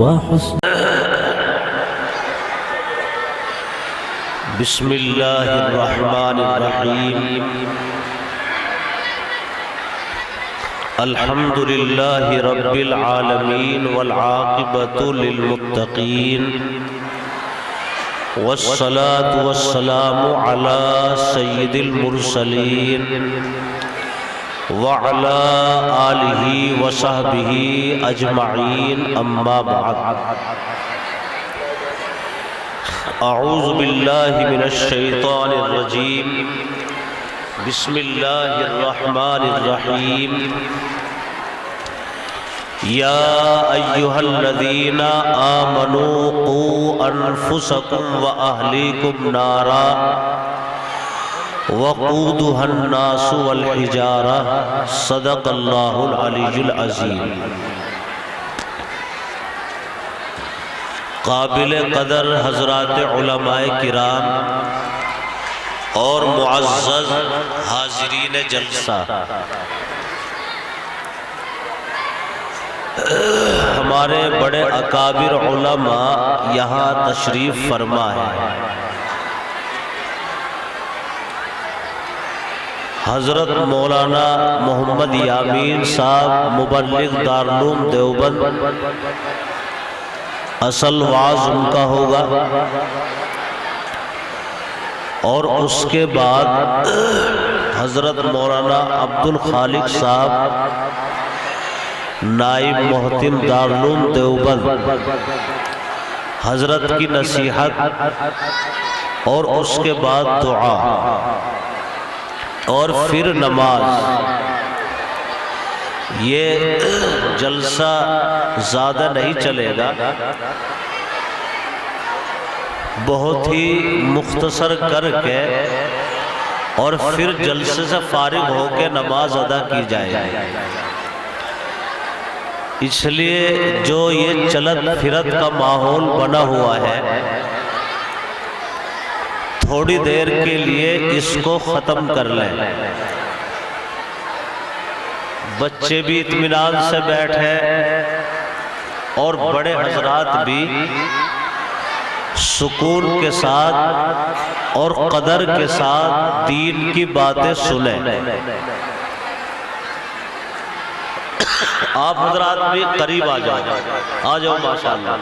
بسم اللہ الرحمن الرحیم الحمد للہ رب العالمین والعاقبۃ للمتقین والصلاة والسلام علی سید المرسلین وعلى آلہ وصحبہ اجمعین اما بعد اعوذ باللہ من الشیطان الرجیم بسم اللہ الرحمن الرحیم یا ایہا الذین آمنوا قوا انفسکم واہلیکم نارا وقودها الناس والحجارہ صدق اللہ العلی العظیم۔ قابل قدر حضرات علماء کرام اور معزز حاضرین جلسہ، ہمارے بڑے اکابر علماء یہاں تشریف فرما ہے۔ حضرت مولانا محمد یامین صاحب مبلغ دارالعلوم دیوبند، اصل واعظ ان کا ہوگا، اور اس کے بعد حضرت مولانا عبدالخالق صاحب نائب محتم دارالعلوم دیوبند، حضرت کی نصیحت اور اس کے بعد دعا اور پھر نماز۔ یہ جلسہ زیادہ نہیں چلے گا، بہت ہی مختصر کر کے اور پھر جلسے سے فارغ ہو کے نماز ادا کی جائے گی۔ اس لیے جو یہ چلت پھرت کا ماحول بنا ہوا ہے، تھوڑی دیر کے لیے اس کو ختم کر لیں، بچے بھی اطمینان سے بیٹھے اور بڑے حضرات بھی سکون کے ساتھ اور قدر کے ساتھ دین کی باتیں سنیں۔ آپ حضرات بھی قریب آ جاؤ ماشاءاللہ۔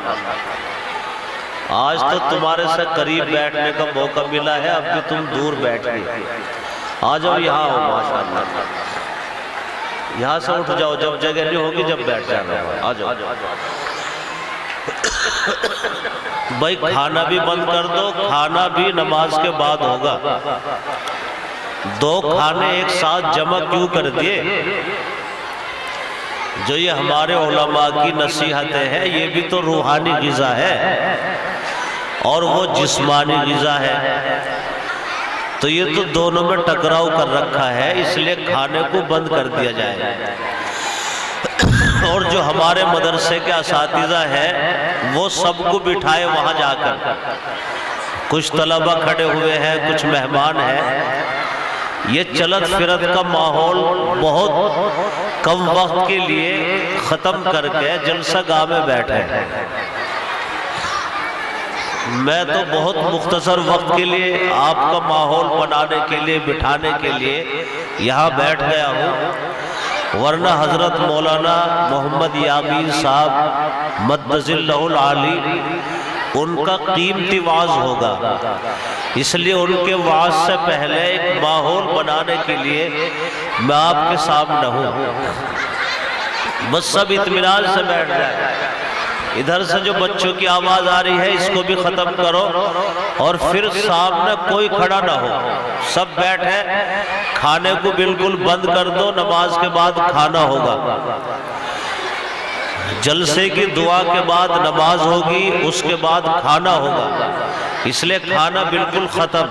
آج تو تمہارے سے قریب بیٹھنے کا موقع ملا ہے، اب بھی تم دور بیٹھ گئے۔ آ جاؤ، یہاں ہو ماشاءاللہ، یہاں سے اٹھ جاؤ، جب جگہ نہیں ہوگی جب بیٹھ جانا۔ آ جاؤ بھائی، کھانا بھی بند کر دو، کھانا بھی نماز کے بعد ہوگا۔ دو کھانے ایک ساتھ جمع کیوں کر دیے؟ جو یہ ہمارے علماء کی نصیحتیں ہیں، یہ بھی تو روحانی غذا ہے اور وہ جسمانی غذا ہے، تو یہ تو دونوں میں ٹکراؤ کر رکھا ہے، اس لیے کھانے کو بند کر دیا جائے۔ اور جو ہمارے مدرسے کے اساتذہ ہیں وہ سب کو بٹھائے وہاں جا کر، کچھ طلبہ کھڑے ہوئے ہیں، کچھ مہمان ہیں۔ یہ چلت پھرت کا ماحول بہت کم وقت کے لیے ختم کر کے جلسہ گاہ میں بیٹھے۔ میں تو بہت مختصر وقت کے لیے آپ کا ماحول بنانے کے لیے، بٹھانے کے لیے یہاں بیٹھ گیا ہوں، ورنہ حضرت مولانا محمد یامین صاحب مدظ اللہ العالی، ان کا قیمتی وعظ ہوگا، اس لیے ان کے وعظ سے پہلے ایک ماحول بنانے کے لیے میں آپ کے سامنے ہوں۔ بس سب اطمینان سے بیٹھ جائے۔ ادھر سے جو بچوں کی آواز آ رہی ہے اس کو بھی ختم کرو، اور پھر سامنے کوئی کھڑا نہ ہو، سب بیٹھے، کھانے کو بالکل بند کر دو، نماز کے بعد کھانا ہوگا۔ جلسے کی دعا کے بعد نماز ہوگی، اس کے بعد کھانا ہوگا، اس لیے کھانا بالکل ختم۔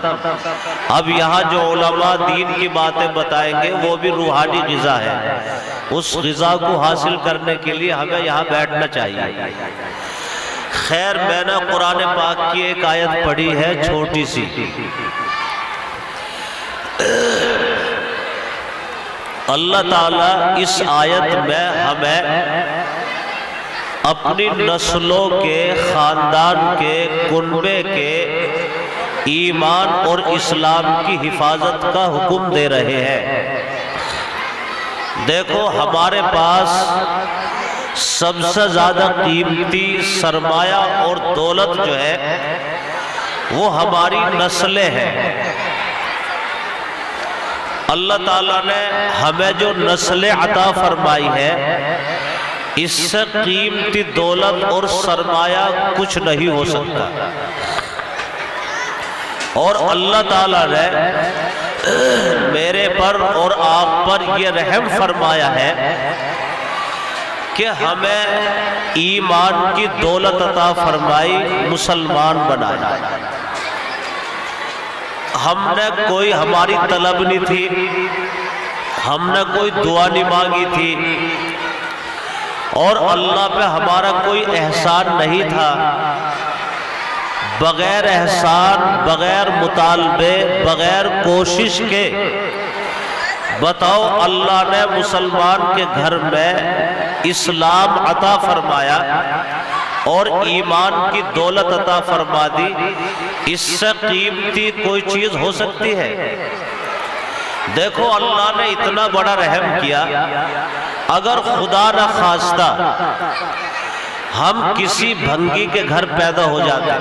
اب یہاں جو علماء دین کی باتیں بتائیں گے وہ بھی روحانی غذا ہے، اس غذا کو حاصل کرنے کے لیے ہمیں یہاں بیٹھنا چاہیے۔ خیر، میں نے قرآن پاک کی ایک آیت پڑھی ہے چھوٹی سی، اللہ تعالیٰ اس آیت میں ہمیں اپنی نسلوں کے، خاندان کے، کنبے کے ایمان اور اسلام کی حفاظت کا حکم دے رہے ہیں۔ دیکھو ہمارے پاس سب سے زیادہ قیمتی سرمایہ اور دولت جو ہے وہ ہماری نسلیں ہیں۔ اللہ تعالیٰ نے ہمیں جو نسلیں عطا فرمائی ہے، اس سے قیمتی دولت اور سرمایہ کچھ نہیں ہو سکتا۔ اور اللہ تعالیٰ نے میرے پر اور آپ پر یہ رحم فرمایا ہے کہ ہمیں ایمان کی دولت عطا فرمائی، مسلمان بنایا۔ ہم نے کوئی ہماری طلب نہیں تھی، ہم نے کوئی دعا نہیں مانگی تھی، اور اللہ پہ ہمارا کوئی احسان نہیں تھا۔ بغیر احسان، بغیر مطالبے، بغیر کوشش کے بتاؤ اللہ نے مسلمان کے گھر میں اسلام عطا فرمایا اور ایمان کی دولت عطا فرما دی۔ اس سے قیمتی کوئی چیز ہو سکتی ہے؟ دیکھو اللہ نے اتنا بڑا رحم کیا، اگر خدا نہ خواستہ ہم کسی بھنگی کے گھر پیدا ہو جاتے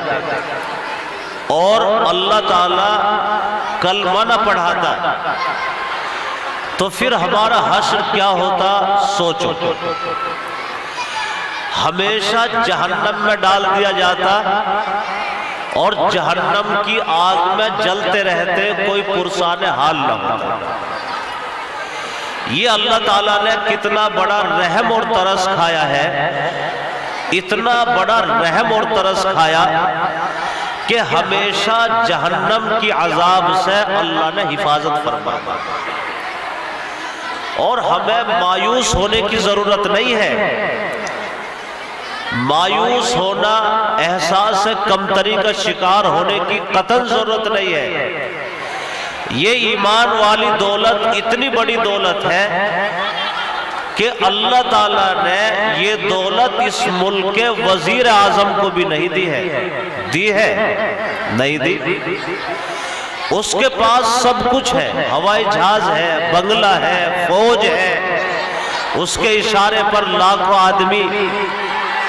اور اللہ تعالیٰ کلمہ نہ پڑھاتا تو پھر ہمارا حشر کیا ہوتا؟ سوچو، ہمیشہ جہنم میں ڈال دیا جاتا اور جہنم کی آگ میں جلتے رہتے، کوئی پرسان حال نہ ہوتا۔ یہ اللہ تعالیٰ نے کتنا بڑا رحم اور ترس کھایا ہے، اتنا بڑا رحم اور ترس کھایا کہ ہمیشہ جہنم کی عذاب سے اللہ نے حفاظت فرمایا۔ اور ہمیں مایوس ہونے کی ضرورت نہیں ہے۔ مایوس ہونا، احساس کمتری کا شکار ہونے کی قطعاً ضرورت نہیں ہے۔ یہ ایمان والی دولت اتنی بڑی دولت ہے کہ اللہ تعالیٰ نے یہ دولت اس ملک کے وزیر اعظم کو بھی نہیں دی ہے۔ دی ہے؟ نہیں دی۔ اس کے پاس سب کچھ ہے، ہوائی جہاز ہے، بنگلہ ہے، فوج ہے، اس کے اشارے پر لاکھوں آدمی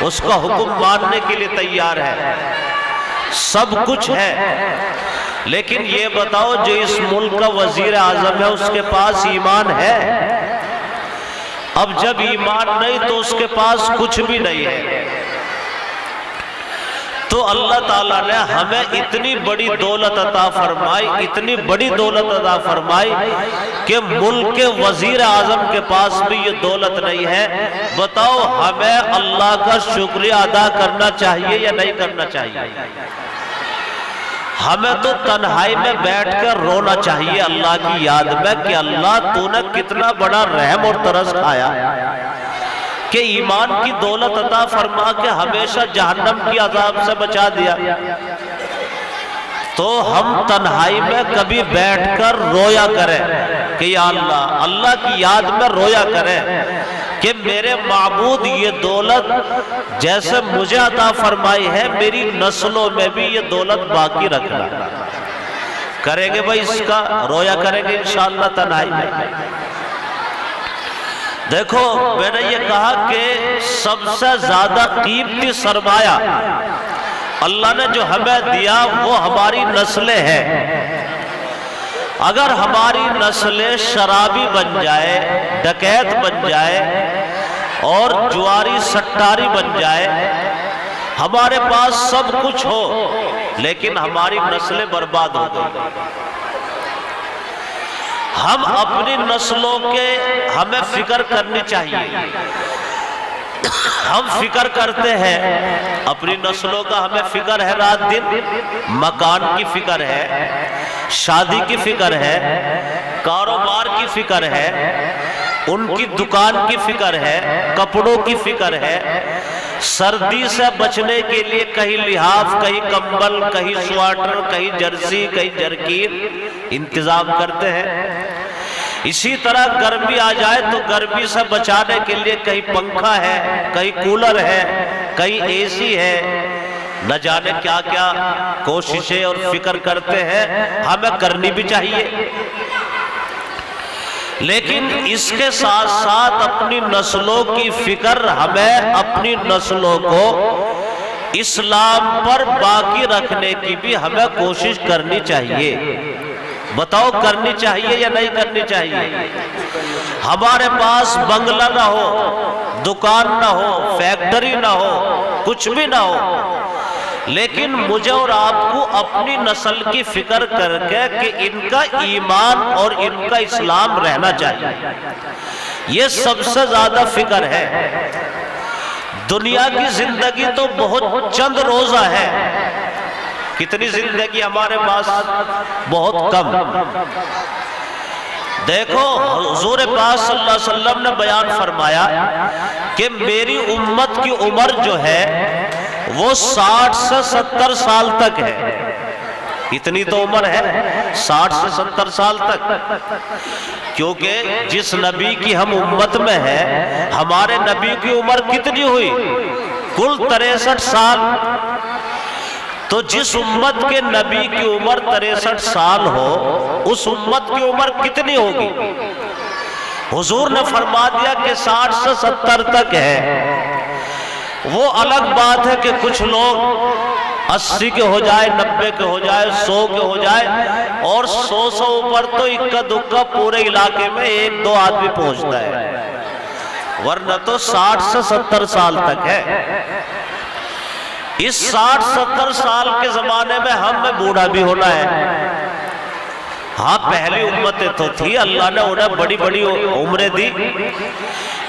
اس کا حکم ماننے کے لیے تیار ہے، سب کچھ ہے۔ لیکن یہ بتاؤ جو اس ملک کا وزیر اعظم ہے اس کے پاس ایمان ہے؟ اب جب ایمان نہیں تو اس کے پاس کچھ بھی نہیں ہے۔ تو اللہ تعالیٰ نے ہمیں اتنی بڑی دولت عطا فرمائی، اتنی بڑی دولت عطا فرمائی کہ ملک کے وزیر اعظم کے پاس بھی یہ دولت نہیں ہے۔ بتاؤ ہمیں اللہ کا شکریہ ادا کرنا چاہیے یا نہیں کرنا چاہیے؟ ہمیں تو تنہائی میں بیٹھ کر رونا چاہیے اللہ کی یاد میں کہ اللہ تو نے کتنا بڑا رحم اور ترس کھایا کہ ایمان کی دولت عطا فرما کے ہمیشہ جہنم کی عذاب سے بچا دیا۔ تو ہم تنہائی میں کبھی بیٹھ کر رویا کریں کہ یا اللہ، اللہ کی یاد میں رویا کریں کہ میرے معبود یہ دولت جیسے مجھے عطا فرمائی ہے میری نسلوں میں بھی یہ دولت باقی رکھنا۔ کریں گے بھائی اس کا؟ رویا کریں گے انشاءاللہ تنہائی میں۔ دیکھو میں نے یہ کہا کہ سب سے زیادہ قیمتی سرمایہ اللہ نے جو ہمیں دیا وہ ہماری نسلیں ہیں۔ اگر ہماری نسلیں شرابی بن جائے، ڈکیت بن جائے اور جواری سٹاری بن جائے، ہمارے پاس سب کچھ ہو لیکن ہماری نسلیں برباد ہو گئی۔ ہم اپنی نسلوں کے ہمیں فکر کرنی چاہیے۔ ہم فکر کرتے ہیں اپنی نسلوں کا، ہمیں فکر ہے رات دن، مکان کی فکر ہے، شادی کی فکر ہے، کاروبار کی فکر ہے، ان کی دکان کی فکر ہے، کپڑوں کی فکر ہے، سردی سے بچنے کے لیے کہیں لحاف، کہیں کمبل، کہیں سواٹر، کہیں جرسی، کہیں جرکین انتظام کرتے ہیں۔ اسی طرح گرمی آ جائے تو گرمی سے بچانے کے لیے کہیں پنکھا ہے، کہیں کولر ہے، کہیں اے سی ہے، نہ جانے کیا کیا کوششیں اور فکر کرتے ہیں، ہمیں کرنی بھی چاہیے۔ لیکن اس کے ساتھ ساتھ اپنی نسلوں کی فکر، ہمیں اپنی نسلوں کو اسلام پر باقی رکھنے کی بھی ہمیں کوشش کرنی چاہیے۔ بتاؤ کرنی چاہیے یا نہیں کرنی چاہیے؟ ہمارے پاس بنگلہ نہ ہو، دکان نہ ہو، فیکٹری نہ ہو، کچھ بھی نہ ہو، لیکن مجھے اور آپ کو اپنی نسل کی فکر کر کے کہ ان کا ایمان اور ان کا اسلام رہنا چاہیے، یہ سب سے زیادہ فکر ہے۔ دنیا کی زندگی تو بہت چند روزہ ہے، کتنی زندگی ہمارے پاس؟ بہت کم۔ دیکھو حضور پاک صلی اللہ علیہ وسلم نے بیان فرمایا کہ میری امت کی عمر جو ہے وہ 60 سے 70 سال تک ہے۔ اتنی تو عمر ہے، 60 سے 70 سال تک، کیونکہ جس نبی کی ہم امت میں ہے، ہمارے نبی کی عمر کتنی ہوئی؟ کل 63 سال۔ تو جس امت کے نبی کی عمر 63 سال ہو، اس امت کی عمر کتنی ہوگی؟ حضور نے فرما دیا کہ 60 سے 70 تک ہے۔ وہ الگ بات ہے کہ کچھ لوگ 80 کے ہو جائے، 90 کے ہو جائے، 100 کے ہو جائے، اور 100 سے اوپر تو اکا دکا پورے علاقے میں 1-2 آدمی پہنچتا ہے، ورنہ تو 60 سے 70 سال تک ہے۔ اس 60-70 سال کے زمانے میں ہمیں بوڑھا بھی ہونا ہے۔ ہاں پہلی امتیں تو تھی، اللہ نے انہیں بڑی بڑی عمریں دی۔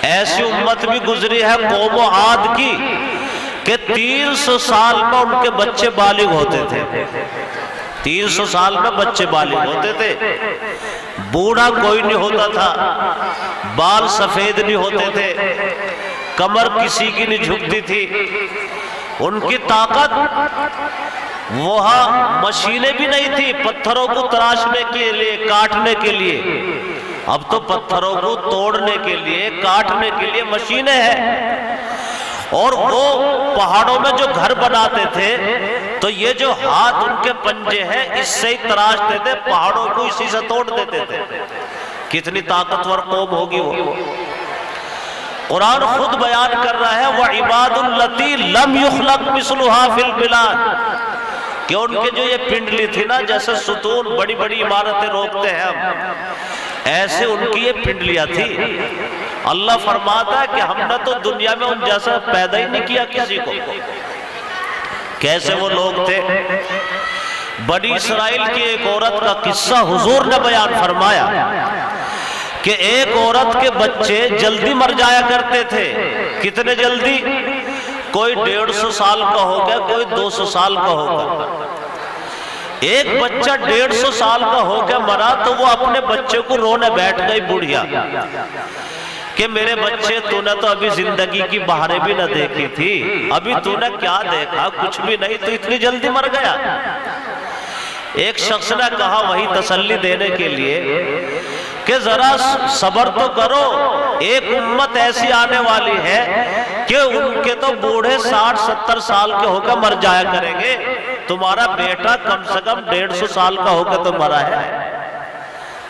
ایسی امت بھی گزری ہے قوم و عاد کی کہ 300 سال میں ان کے بچے بالغ ہوتے تھے، 300 سال میں بچے بالغ ہوتے تھے، بوڑھا کوئی نہیں ہوتا تھا، بال سفید نہیں ہوتے تھے، کمر کسی کی نہیں جھکتی تھی۔ ان کی طاقت، وہاں مشینیں بھی نہیں تھی پتھروں کو تراشنے کے لیے، کاٹنے کے لیے۔ اب تو پتھروں کو توڑنے کے لیے، کاٹنے کے لیے مشینیں ہیں۔ اور وہ پہاڑوں میں جو گھر بناتے تھے تو یہ جو ہاتھ ان کے پنجے ہیں اس سے ہی تراشتے تھے، پہاڑوں کو اسی سے توڑ دیتے تھے۔ کتنی طاقتور قوم ہوگی وہ۔ قرآن خود بیان کر رہا ہے وَعِبَادُ الَّتِي لَمْ يُخْلَقْ مِثْلُهَا فِي الْبِلَادِ، کہ ان کے جو یہ پنڈلی تھی نا، جیسے ستون بڑی بڑی عمارتیں روکتے ہیں ہم، ایسے ان کی یہ پنڈلیاں تھی۔ اللہ فرماتا ہے کہ ہم نے تو دنیا میں ان جیسا پیدا ہی نہیں کیا کسی کو۔ کیسے وہ لوگ تھے؟ بنی اسرائیل کی ایک عورت کا قصہ حضور نے بیان فرمایا کہ ایک عورت کے بچے جلدی مر جایا کرتے تھے۔ کتنے جلدی؟ کوئی 150 سال کا ہوگا، کوئی 200 سال کا ہوگا۔ ایک بچہ 150 سال کا ہو کے مرا تو وہ اپنے بچے کو رونے بیٹھ گئی بڑھیا کہ میرے بچے، تو نے تو ابھی زندگی کی بہاریں بھی نہ دیکھی تھی، ابھی تو نے کیا دیکھا؟ کچھ بھی نہیں، تو اتنی جلدی مر گیا۔ ایک شخص نے کہا وہی تسلی دینے کے لیے کہ ذرا صبر تو کرو، ایک امت ایسی آنے والی ہے کہ ان کے تو بوڑھے 60-70 سال کے ہو کے مر جایا کریں گے، تمہارا بیٹا کم سے کم 150 سال کا ہو کے تو مرا ہے۔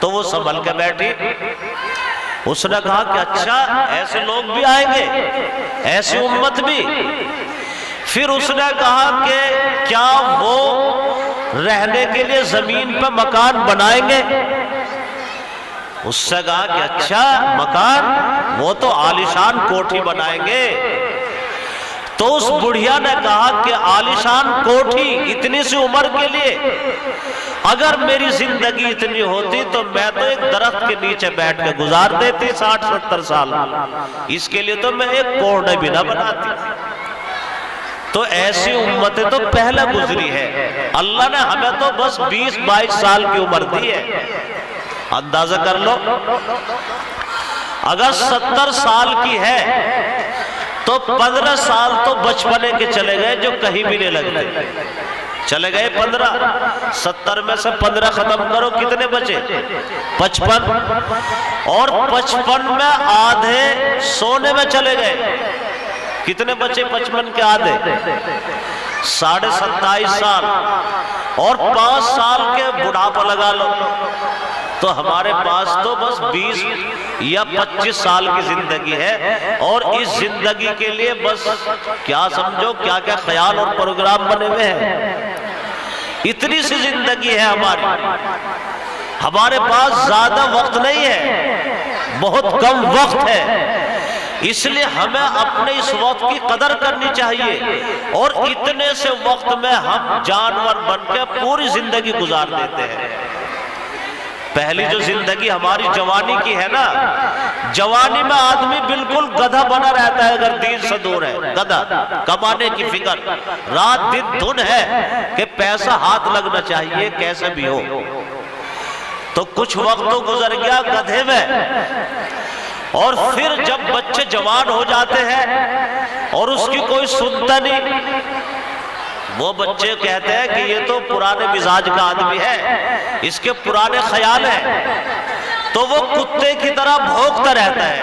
تو وہ سنبھل کے بیٹھی۔ اس نے کہا کہ اچھا ایسے لوگ بھی آئیں گے، ایسی امت بھی۔ پھر اس نے کہا کہ کیا وہ رہنے کے لیے زمین پہ مکان بنائیں گے؟ اس سے کہا کہ اچھا مکان، وہ تو عالیشان کوٹھی بنائیں گے۔ تو اس بڑھیا نے کہا کہ عالیشان کوٹھی اتنی سی عمر کے لیے، اگر میری زندگی اتنی ہوتی تو میں تو ایک درخت کے نیچے بیٹھ کے گزار دیتی 60-70 سال، اس کے لیے تو میں ایک کوڑے بھی نہ بناتی۔ تو ایسی امتیں تو پہلے گزری ہے، اللہ نے ہمیں تو بس 20-22 سال کی عمر دی ہے۔ اندازہ کر لو، اگر 70 سال کی ہے تو 15 سال تو بچپنے کے چلے گئے جو کہیں بھی نہیں لگتے۔ چلے گئے 15، 70 میں سے 15 ختم کرو کتنے بچے؟ 55، اور 55 میں آدھے سونے میں چلے گئے، کتنے بچے 55 کے آدھے؟ 27.5 سال، اور 5 سال کے بڑھاپا لگا لو تو ہمارے پاس تو بس 20 یا 25 سال کی زندگی ہے، اور اس زندگی کے لیے بس کیا سمجھو کیا کیا خیال اور پروگرام بنے ہوئے ہیں۔ اتنی سی زندگی ہے ہمارے پاس زیادہ وقت نہیں ہے، بہت کم وقت ہے، اس لیے ہمیں اپنے اس وقت کی قدر کرنی چاہیے، اور اتنے سے وقت میں ہم جانور بن کے پوری زندگی گزار دیتے ہیں۔ پہلی جو زندگی ہماری جوانی کی ہے نا، جوانی میں آدمی بالکل گدھا بنا رہتا ہے اگر دین سے دور ہے، گدھا، کمانے کی فکر، رات دن دھن ہے کہ پیسہ ہاتھ لگنا چاہیے کیسے بھی ہو۔ تو کچھ وقت تو گزر گیا گدھے میں، اور پھر جب بچے جوان ہو جاتے ہیں اور اس کی کوئی سنتا نہیں، وہ بچے کہتے ہیں کہ یہ تو پرانے مزاج کا آدمی ہے، اس کے پرانے خیال ہیں، تو وہ کتے کی طرح بھونکتا رہتا ہے،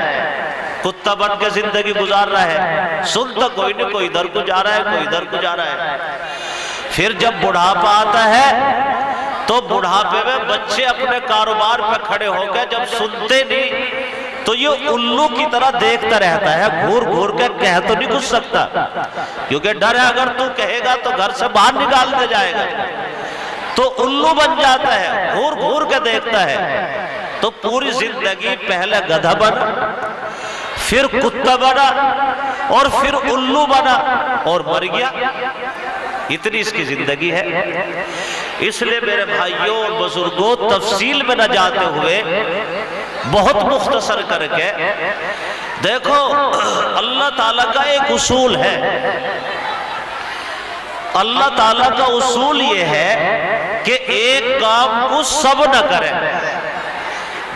کتا بن کے زندگی گزار رہا ہے، سنتا کوئی نہیں، کوئی ادھر کو جا رہا ہے، کوئی ادھر کو جا رہا ہے۔ پھر جب بڑھاپا آتا ہے تو بڑھاپے میں بچے اپنے کاروبار پہ کھڑے ہو کے جب سنتے نہیں تو یہ الو کی طرح دیکھتا رہتا ہے، گھور گھور کے کہہ تو نہیں کچھ سکتا، کیونکہ ڈر ہے اگر تو کہے گا تو گھر سے باہر نکال دے جائے گا، تو الو بن جاتا ہے، گھور گھور کے دیکھتا ہے۔ تو پوری زندگی پہلے گدھا بنا، پھر کتا بنا، اور پھر الو بنا، اور مر گیا۔ اتنی اس کی زندگی ہے۔ اس لیے میرے بھائیوں اور بزرگوں، تفصیل میں نہ جاتے ہوئے بہت مختصر کر کے دیکھو، اللہ تعالیٰ کا ایک اصول ہے، اللہ تعالیٰ کا اصول یہ ہے کہ ایک کام کو سب نہ کریں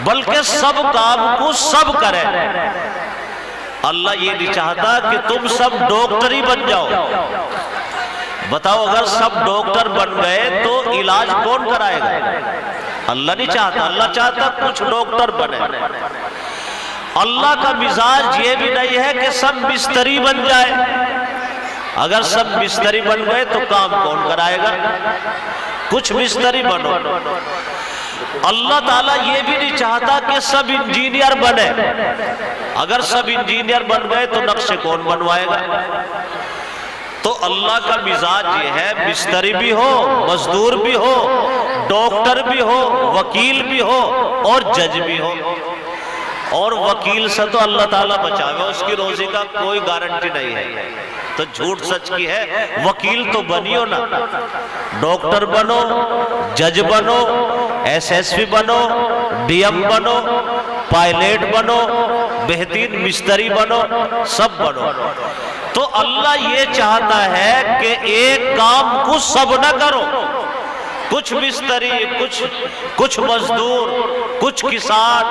بلکہ سب کام کو سب کریں۔ اللہ یہ نہیں چاہتا کہ تم سب ڈاکٹر ہی بن جاؤ۔ بتاؤ اگر سب ڈاکٹر بن گئے تو علاج کون کرائے گا؟ اللہ نہیں چاہتا، اللہ چاہتا کچھ ڈاکٹر بنے۔ اللہ کا مزاج یہ بھی نہیں ہے کہ سب مستری بن جائے، اگر سب مستری بن گئے تو کام کون کرائے گا؟ کچھ مستری بنو۔ اللہ تعالیٰ یہ بھی نہیں چاہتا کہ سب انجینئر بنے، اگر سب انجینئر بن گئے تو نقشے کون بنوائے گا؟ تو اللہ کا مزاج یہ ہے مستری بھی ہو، مزدور بھی ہو، ڈاکٹر بھی ہو، وکیل بھی ہو، اور جج بھی ہو۔ اور وکیل سے تو اللہ تعالیٰ بچاوے، اس کی روزی کا کوئی گارنٹی نہیں ہے، تو جھوٹ سچ کی ہے۔ وکیل تو بنیو نا، ڈاکٹر بنو، جج بنو، ایس ایس پی بنو، ڈی ایم بنو، پائلٹ بنو، بہترین مستری بنو، سب بنو۔ تو اللہ یہ چاہتا ہے کہ ایک کام کو سب نہ کرو، کچھ مستری، کچھ مزدور، کچھ کسان،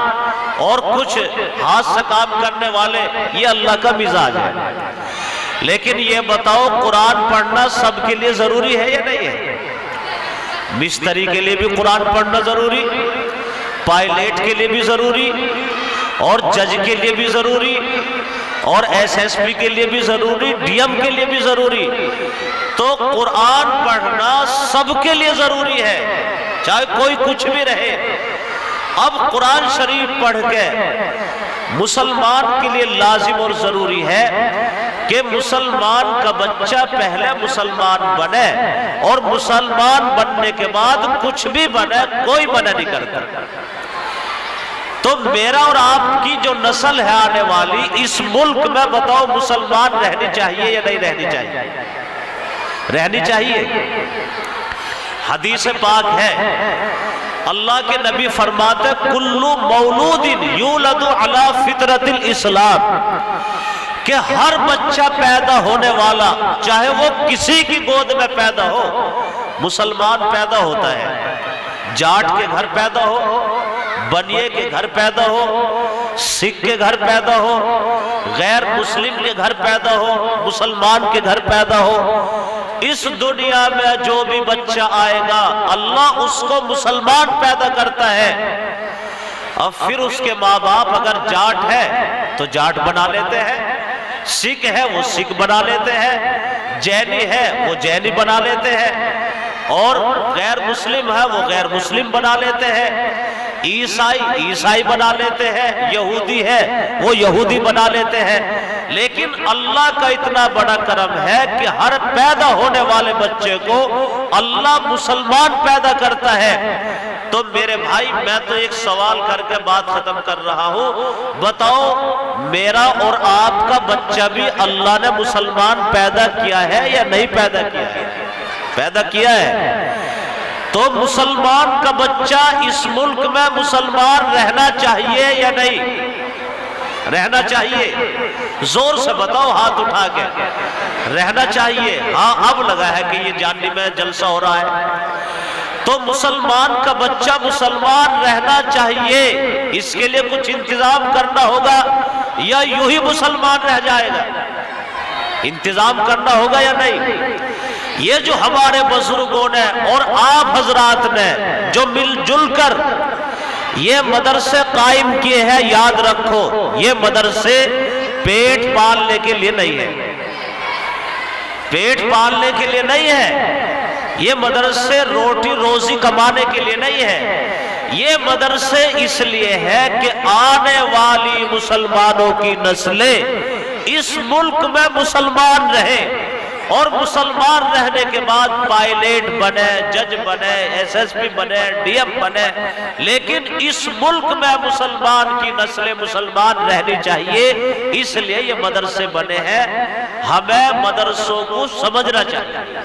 اور کچھ ہاتھ سے کام کرنے والے، یہ اللہ کا مزاج ہے۔ لیکن یہ بتاؤ قرآن پڑھنا سب کے لیے ضروری ہے یا نہیں ہے؟ مستری کے لیے بھی قرآن پڑھنا ضروری، پائلٹ کے لیے بھی ضروری، اور جج کے لیے بھی ضروری، اور ایس ایس پی کے لیے بھی ضروری، ڈی ایم کے لیے بھی ضروری۔ تو قرآن پڑھنا سب کے لیے ضروری ہے، چاہے کوئی کچھ بھی رہے۔ اب قرآن شریف پڑھ کے مسلمان کے لیے لازم اور ضروری ہے کہ مسلمان کا بچہ پہلے مسلمان بنے، اور مسلمان بننے کے بعد کچھ بھی بنے، کوئی منع نہیں کرتا۔ تو میرا اور آپ کی جو نسل ہے آنے والی، اس ملک میں بتاؤ مسلمان رہنی چاہیے یا نہیں رہنی چاہیے؟ رہنی چاہیے۔ حدیث پاک ہے، اللہ کے نبی فرماتے کل مولود یولد علی فطرت الاسلام، کہ ہر بچہ پیدا ہونے والا چاہے وہ کسی کی گود میں پیدا ہو، مسلمان پیدا ہوتا ہے۔ جاٹ کے گھر پیدا ہو، بنیے کے گھر پیدا ہو، سکھ کے گھر پیدا ہو، غیر مسلم کے گھر پیدا ہو، مسلمان کے گھر پیدا ہو، اس دنیا میں جو بھی بچہ آئے گا اللہ اس کو مسلمان پیدا کرتا ہے، اور پھر اس کے ماں باپ اگر جاٹ ہے تو جاٹ بنا لیتے ہیں، سکھ ہے وہ سکھ بنا لیتے ہیں، جینی ہے وہ جینی بنا لیتے ہیں، اور غیر مسلم ہے وہ غیر مسلم بنا لیتے ہیں، عیسائی بنا لیتے ہیں، یہودی ہے وہ یہودی بنا لیتے ہیں۔ لیکن اللہ کا اتنا بڑا کرم ہے کہ ہر پیدا ہونے والے بچے کو اللہ مسلمان پیدا کرتا ہے۔ تو میرے بھائی میں تو ایک سوال کر کے بات ختم کر رہا ہوں، بتاؤ میرا اور آپ کا بچہ بھی اللہ نے مسلمان پیدا کیا ہے یا نہیں پیدا کیا ہے؟ پیدا کیا ہے۔ تو مسلمان کا بچہ اس ملک میں مسلمان رہنا چاہیے یا نہیں؟ رہنا چاہیے؟ زور سے بتاؤ ہاتھ اٹھا کے۔ رہنا چاہیے؟ ہاں اب لگا ہے کہ یہ جاننے میں جلسہ ہو رہا ہے۔ تو مسلمان کا بچہ مسلمان رہنا چاہیے، اس کے لیے کچھ انتظام کرنا ہوگا یا یوں ہی مسلمان رہ جائے گا؟ انتظام کرنا ہوگا یا نہیں؟ یہ جو ہمارے بزرگوں نے اور آپ حضرات نے جو مل جل کر یہ مدرسے قائم کیے ہیں، یاد رکھو یہ مدرسے پیٹ پالنے کے لیے نہیں ہے، پیٹ پالنے کے لیے نہیں ہے، یہ مدرسے روٹی روزی کمانے کے لیے نہیں ہے، یہ مدرسے اس لیے ہے کہ آنے والی مسلمانوں کی نسلیں اس ملک میں مسلمان رہے، اور مسلمان رہنے کے بعد پائلٹ بنے، جج بنے، ایس ایس پی بنے، ڈی ایم بنے، لیکن اس ملک میں مسلمان کی نسل مسلمان رہنی چاہیے، اس لیے یہ مدرسے بنے ہیں۔ ہمیں مدرسوں کو سمجھنا چاہیے،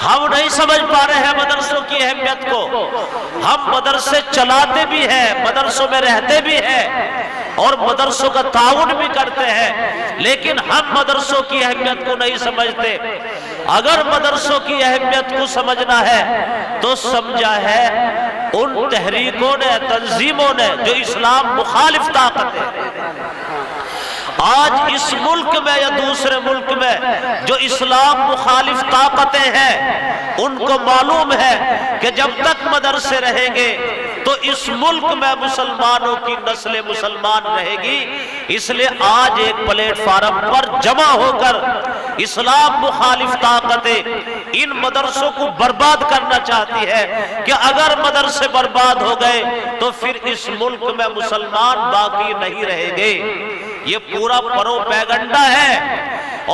ہم نہیں سمجھ پا رہے ہیں مدرسوں کی اہمیت کو، ہم مدرسے چلاتے بھی ہیں، مدرسوں میں رہتے بھی ہیں اور مدرسوں کا تعاون بھی کرتے ہیں، لیکن ہم مدرسوں کی اہمیت کو نہیں سمجھتے۔ اگر مدرسوں کی اہمیت کو سمجھنا ہے تو سمجھا ہے ان تحریکوں نے، تنظیموں نے جو اسلام مخالف طاقتیں آج اس ملک میں یا دوسرے ملک میں جو اسلام مخالف طاقتیں ہیں، ان کو معلوم ہے کہ جب تک مدرسے رہیں گے تو اس ملک میں مسلمانوں کی نسل مسلمان رہے گی، اس لیے آج ایک پلیٹ فارم پر جمع ہو کر اسلام مخالف طاقتیں ان مدرسوں کو برباد کرنا چاہتی ہے کہ اگر مدرسے برباد ہو گئے تو پھر اس ملک میں مسلمان باقی نہیں رہیں گے۔ یہ پورا پروپیگنڈا ہے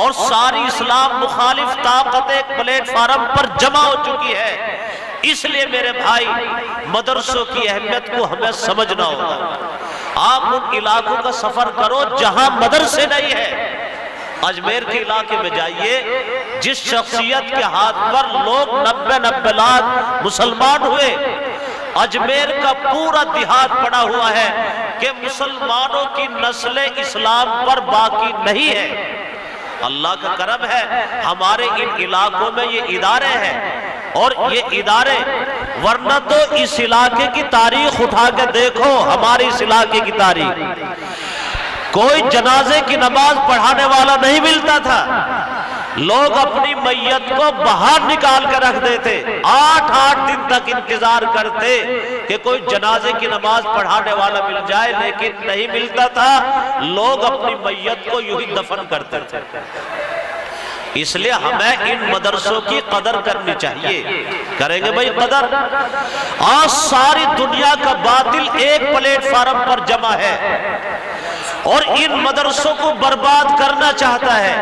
اور ساری اسلام مخالف طاقتیں ایک پلیٹ فارم پر جمع ہو چکی ہے۔ اس لیے میرے بھائی مدرسوں کی اہمیت کو ہمیں سمجھنا ہوگا۔ آپ ان علاقوں کا سفر کرو جہاں مدرسے نہیں ہے، اجمیر کے علاقے میں جائیے، جس شخصیت کے ہاتھ پر لوگ 90 لاکھ مسلمان ہوئے، اجمیر کا پورا دیہات پڑا ہوا ہے کہ مسلمانوں کی نسل اسلام پر باقی نہیں ہے۔ اللہ کا کرم ہے ہمارے ان علاقوں میں یہ ادارے ہیں، اور یہ ادارے ورنہ تو اس علاقے کی تاریخ اٹھا کے دیکھو، ہمارے اس علاقے کی تاریخ، کوئی جنازے کی نماز پڑھانے والا نہیں ملتا تھا، لوگ اپنی میت کو باہر نکال کر رکھ دیتے، 8 دن تک انتظار کرتے کہ کوئی جنازے کی نماز پڑھانے والا مل جائے، لیکن نہیں ملتا تھا، لوگ اپنی میت کو یوں ہی دفن کرتے تھے۔ اس لیے ہمیں ان مدرسوں کی قدر کرنی چاہیے، کریں گے بھائی قدر؟ آج ساری دنیا کا باطل ایک پلیٹ فارم پر جمع ہے اور ان مدرسوں کو برباد کرنا چاہتا ہے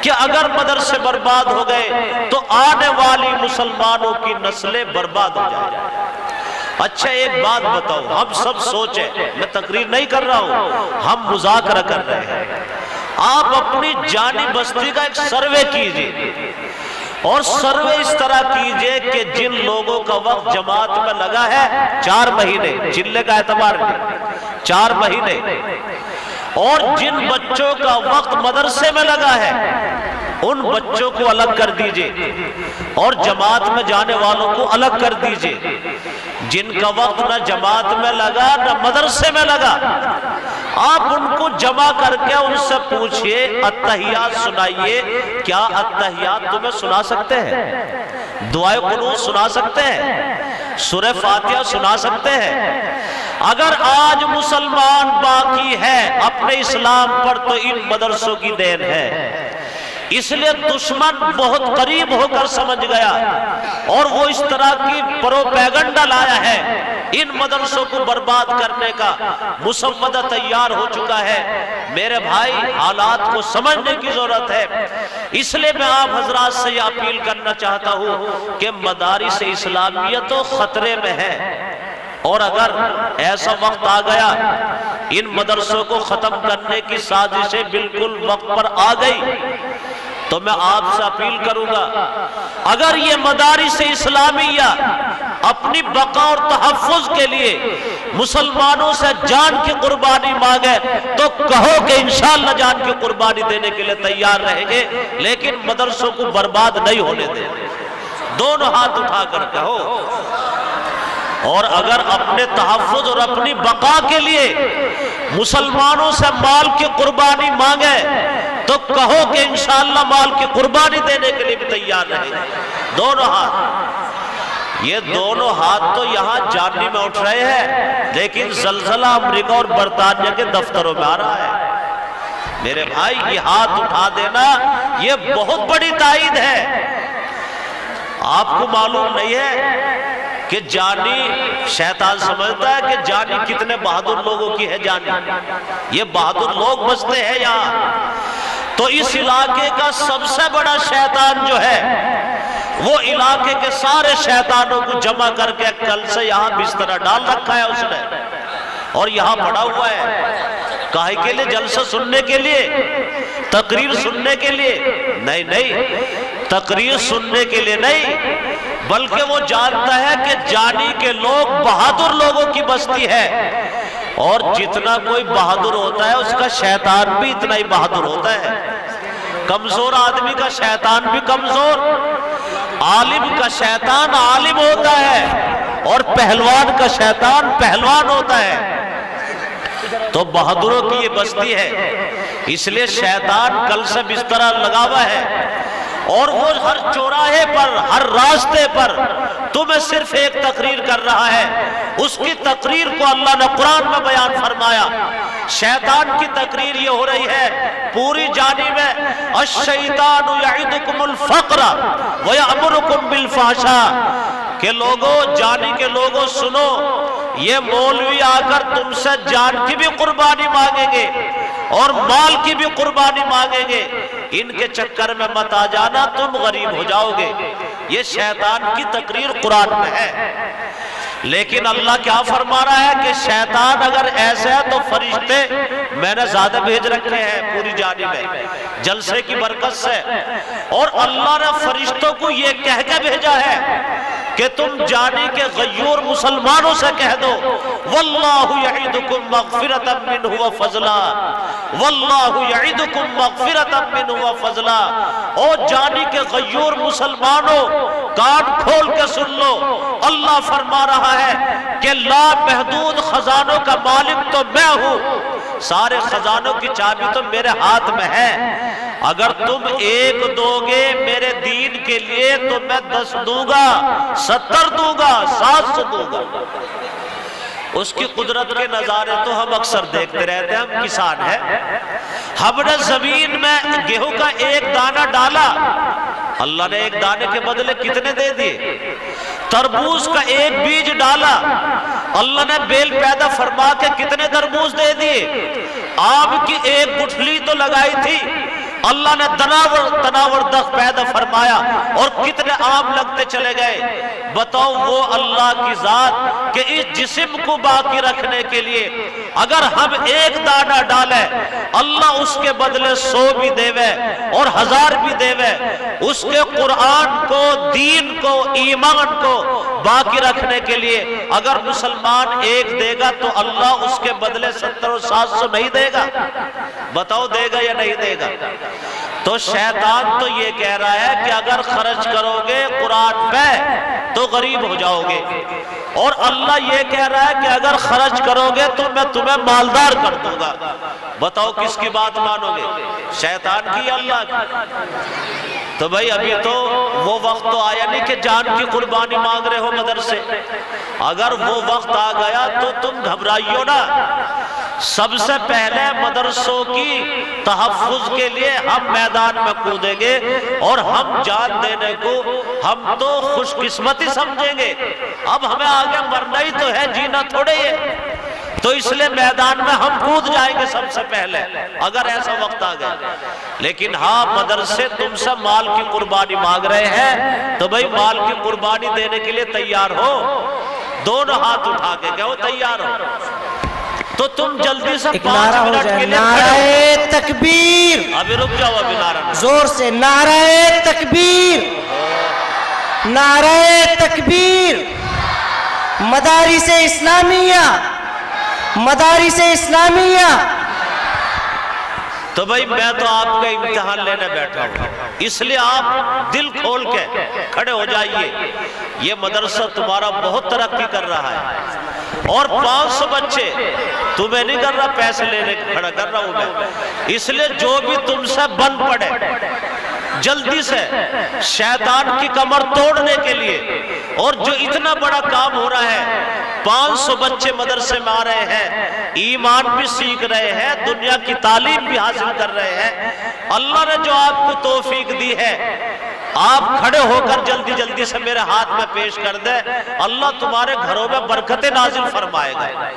کہ اگر مدرسے برباد ہو گئے تو آنے والی مسلمانوں کی نسلیں برباد ہو جائیں۔ اچھا ایک بات بتاؤ، ہم سب سوچیں، میں تقریر نہیں کر رہا ہوں، ہم مذاکرہ کر رہے ہیں، آپ اپنی جانی بستی کا ایک سروے کیجئے، اور سروے اس طرح کیجئے کہ جن لوگوں کا وقت جماعت میں لگا ہے 4 مہینے، چلے کا اعتبار نہیں، 4 مہینے، اور جن بچوں کا وقت مدرسے میں لگا ہے ان بچوں کو الگ کر دیجئے اور جماعت میں جانے والوں کو الگ کر دیجئے۔ جن کا وقت نہ جماعت میں لگا نہ مدرسے میں لگا، آپ ان کو جمع کر کے ان سے پوچھئے اتحیات سنائیے، کیا اتحیات تمہیں سنا سکتے ہیں؟ دعائے قنوت سنا سکتے ہیں؟ سورہ فاتحہ سنا سکتے ہیں؟ اگر آج مسلمان باقی ہے اپنے اسلام پر تو ان مدرسوں کی دین ہے۔ اس لیے دشمن بہت قریب ہو کر سمجھ گیا اور وہ اس طرح کی پروپیگنڈا لایا ہے، ان مدرسوں کو برباد کرنے کا مسودہ تیار ہو چکا ہے۔ میرے بھائی، حالات کو سمجھنے کی ضرورت ہے۔ اس لیے میں آپ حضرات سے یہ اپیل کرنا چاہتا ہوں کہ مدارس اسلامیہ تو خطرے میں ہے، اور اگر ایسا وقت آ گیا ان مدرسوں کو ختم کرنے کی سازشیں بالکل وقت پر آ گئی تو میں آپ سے اپیل کروں گا، اگر یہ مدارس اسلامیہ اپنی بقا اور تحفظ کے لیے مسلمانوں سے جان کی قربانی مانگے تو کہو کہ انشاءاللہ جان کی قربانی دینے کے لیے تیار رہیں گے، لیکن مدرسوں کو برباد نہیں ہونے دیں۔ دونوں ہاتھ اٹھا کر کہو۔ اور اگر اپنے تحفظ اور اپنی بقا کے لیے مسلمانوں سے مال کی قربانی مانگے تو کہو کہ انشاءاللہ مال کی قربانی دینے کے لیے بھی تیار رہیں گے۔ دونوں ہاتھ، یہ دونوں ہاتھ تو یہاں جاننی میں اٹھ رہے ہیں، لیکن زلزلہ امریکہ اور برطانیہ کے دفتروں میں آ رہا ہے۔ میرے بھائی، یہ ہاتھ اٹھا دینا یہ بہت بڑی تائید ہے۔ آپ کو معلوم نہیں ہے کہ جانی، شیطان سمجھتا ہے کہ جانی کتنے بہادر لوگوں کی ہے جانی، یہ بہادر لوگ بستے ہیں یہاں۔ تو اس علاقے کا سب سے بڑا شیطان جو ہے وہ علاقے کے سارے شیطانوں کو جمع کر کے کل سے یہاں بستر ڈال رکھا ہے اس نے، اور یہاں پڑا ہوا ہے۔ کاہے کے لیے؟ جلسہ سننے کے لیے، تقریر سننے کے لیے نہیں، تقریر سننے کے لیے نہیں، بلکہ وہ جانتا ہے کہ جانی کے لوگ بہادر لوگوں کی بستی ہے، اور جتنا کوئی بہادر ہوتا ہے اس کا شیطان بھی اتنا ہی بہادر ہوتا ہے۔ کمزور آدمی کا شیطان بھی کمزور، عالم کا شیطان عالم ہوتا ہے، اور پہلوان کا شیطان پہلوان ہوتا ہے۔ تو بہادروں کی یہ بستی ہے، اس لیے شیطان کل سے بستر لگا ہوا ہے، اور وہ ہر چوراہے پر، ہر راستے پر تمہیں صرف ایک تقریر کر رہا ہے۔ اس کی تقریر کو اللہ نے قرآن میں بیان فرمایا۔ شیطان کی تقریر یہ ہو رہی ہے پوری جانی میں، الشیطان یعدکم الفقر ویأمرکم بالفحشاء، کہ لوگوں، جانی کے لوگوں سنو، یہ مولوی آ کر تم سے جان کی بھی قربانی مانگیں گے اور مال کی بھی قربانی مانگیں گے، ان کے چکر میں مت آ جانا، تم غریب ہو جاؤ گے۔ یہ شیطان کی تقریر قرآن میں ہے۔ لیکن اللہ کیا فرما رہا ہے کہ شیطان اگر ایسے ہے تو فرشتے میں نے زیادہ بھیج رکھے ہیں پوری جانی میں جلسے کی برکت سے، اور اللہ نے فرشتوں کو یہ کہہ کے بھیجا ہے کہ تم جانی کے غیور مسلمانوں سے کہہ دو، واللہ یعیدکم مغفرتا منہ وفضلا، واللہ یعیدکم مغفرتا منہ وفضلا۔ او جانی کے غیور مسلمانوں، کان کھول کے سن لو، اللہ فرما رہا ہے کہ لا محدود خزانوں کا مالک تو میں ہوں، سارے خزانوں کی چابی تو میرے ہاتھ میں ہے۔ اگر تم ایک دو گے میرے دین کے لیے تو میں 10 دوں گا، 70 دوں گا، 700 دوں گا۔ اس کی قدرت کے نظارے تو ہم اکثر دیکھتے رہتے ہیں، ہم کسان ہیں، ہم نے زمین میں گیہوں کا ایک دانہ ڈالا، اللہ نے ایک دانے کے بدلے کتنے دے دیے؟ تربوز کا ایک بیج ڈالا، اللہ نے بیل پیدا فرما کے کتنے تربوز دے دیے؟ آم کی ایک گٹھلی تو لگائی تھی، اللہ نے تناور دخ پیدا فرمایا اور کتنے آم لگتے چلے گئے۔ بتاؤ وہ اللہ کی ذات کہ اس جسم کو باقی رکھنے کے لیے اگر ہم ایک دانہ ڈالیں، اللہ اس کے بدلے 100 بھی دیوے اور 1000 بھی دیوے۔ اس کے قرآن کو، دین کو، ایمان کو باقی رکھنے کے لیے اگر مسلمان ایک دے گا تو اللہ اس کے بدلے 70 اور 700 نہیں دے گا؟ بتاؤ دے گا یا نہیں دے گا؟ تو شیطان تو یہ کہہ رہا ہے کہ اگر خرچ کرو گے قرآن پہ تو غریب ہو جاؤ گے، اور اللہ یہ کہہ رہا ہے کہ اگر خرچ کرو گے تو میں تمہیں مالدار کر دوں گا۔ بتاؤ کس کی بات مانو گے، شیطان کی یا اللہ کی؟ تو بھائی ابھی تو وہ وقت تو آیا نہیں کہ جان کی قربانی مانگ رہے ہو مدرسے، اگر وہ وقت آ گیا تو تم گھبرائیو نا۔ سب سے پہلے مدرسوں کی تحفظ کے لیے ہم میدان میں کودیں گے، اور ہم جان دینے کو ہم تو خوش قسمتی سمجھیں گے، اب ہمیں آگے مرنا ہی تو ہے، جینا تھوڑے ہے، تو اس لیے میدان میں ہم کود جائیں گے سب سے پہلے اگر ایسا وقت آ گیا۔ لیکن ہاں مدرسے تم سے مال کی قربانی مانگ رہے ہیں، تو بھائی مال کی قربانی دینے کے لیے تیار ہو؟ دونوں ہاتھ اٹھا کے کہو تیار ہو، تو تم جلدی سے 5 منٹ کے لیے نعرہ تکبیر، ابھی رک جاؤ، ابھی نعرہ زور سے نعرہ تکبیر، نعرہ تکبیر۔ مدارس اسلامیہ، مدارس اسلامیہ۔ تو بھائی میں تو آپ کا امتحان لینے بیٹھا ہوں، اس لیے آپ دل کھول کے کھڑے ہو جائیے۔ یہ مدرسہ تمہارا بہت ترقی کر رہا ہے، اور 500 بچے تمہیں نہیں کر رہا پیسے لینے کھڑا کر رہا ہوں میں، اس لیے جو بھی تم سے بن پڑے جلدی سے شیطان کی کمر توڑنے کے لیے، اور جو اتنا بڑا کام ہو رہا ہے، 500 بچے مدرسے میں آ رہے ہیں، ایمان بھی سیکھ رہے ہیں، دنیا کی تعلیم بھی حاصل کر رہے ہیں۔ اللہ نے جو آپ کو توفیق دی ہے، آپ کھڑے ہو کر جلدی جلدی سے میرے ہاتھ میں پیش کر دیں، اللہ تمہارے گھروں میں برکتیں نازل فرمائے گا۔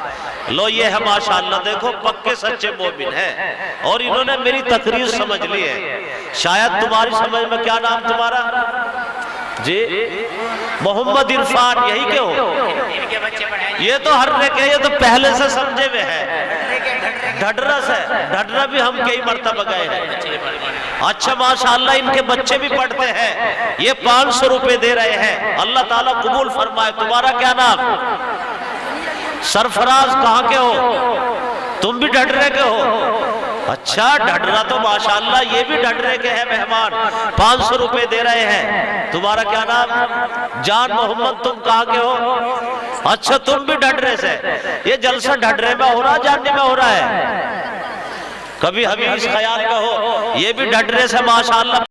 لو یہ ہے ماشاءاللہ، دیکھو پکے سچے مومن ہیں، اور انہوں نے میری تقریر سمجھ لی ہے۔ شاید تمہاری سمجھ میں، کیا نام تمہارا جی؟ محمد عرفان، یہی کہ ہو؟ یہ تو ہر نے کہے، یہ تو پہلے سے سمجھے ہوئے ہیں، ڈھڈرا سے، ڈھڈرا بھی ہم کئی مرتبہ گئے ہیں۔ اچھا ماشاءاللہ ان کے بچے بھی پڑھتے ہیں، یہ 500 روپے دے رہے ہیں، اللہ تعالیٰ قبول فرمائے۔ تمہارا کیا نام؟ سرفراز، کہاں کے ہو؟ تم بھی ڈھڈرے کے ہو؟ اچھا ڈھڈرا تو ماشاءاللہ یہ بھی ڈھڈرے کے ہیں مہمان، 500 روپے دے رہے ہیں۔ تمہارا کیا نام؟ جان محمد، تم کہاں کے ہو؟ اچھا تم بھی ڈھڈرے سے۔ یہ جلسہ ڈھڈرے میں ہو رہا جاننے میں ہو رہا ہے؟ کبھی ہمیں اس خیال میں ہو یہ بھی ڈھڈرے سے ماشاءاللہ